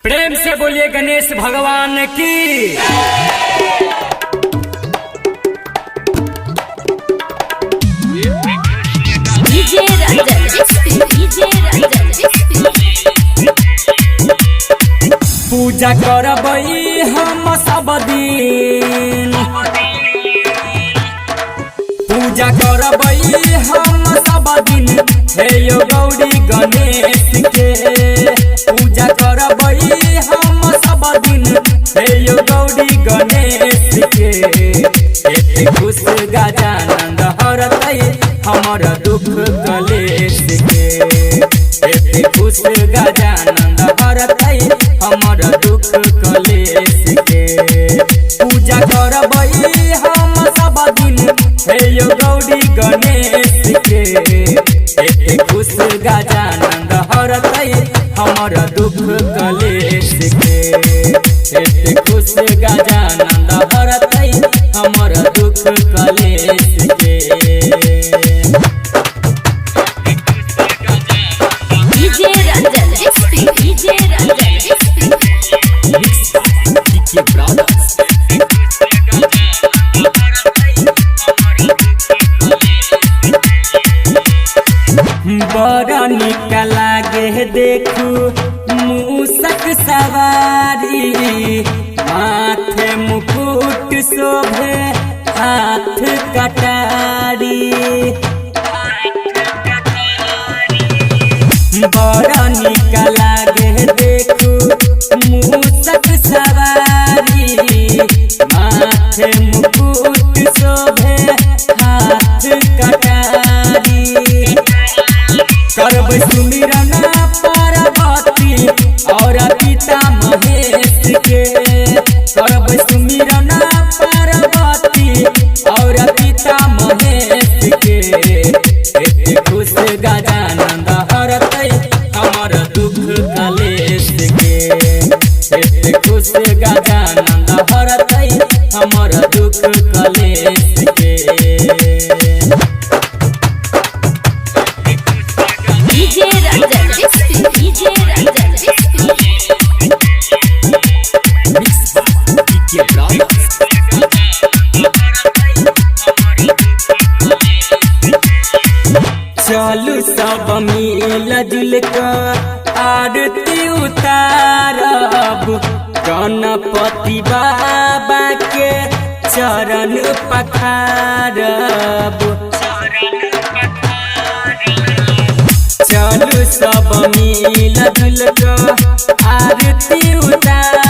प्रेम से बोलिए गणेश भगवान की। पूजा करबई हम सब दिन, पूजा करबई हम सब दिन, हे यो गौरी गणेश के। पूजा करबई हम सब दिन, हे यो गौरी गणेश के। एते खुश गजानंद हरतै हमर दुख कलेश के। एते खुश गजानंद हरतै हमर दुख कलेश के। पूजा करबई हम सब दिन, हे यो गौरी गणेश के। एते खुश गजानंद हरतै हमर दुख कलेश के। एते खुश गजानंद हरतै हमर दुख कलेश के। बड़ा निक लागे देखू मूसक सवारी। माथे मुकुट शोभे हाथ कटारी। बड़ा निक लागे देखू मूसक सवारी। माथे मुकुट शोभे हाथ कटारी। करब सुमिरन पार्वती और पिता महेश के। करब सुमिरन पार्वती और पिता महेश के। एते खुश गजानंद हरतै हमर दुख कलेश के। एते खुश गजानंद हरतै हमर दुख कलेश के। चलू सब मिल जुल कर आरती उतारब। गणपति बाबा के चरण पखारब। चलू सब मिल जुल कर आरती उतारब।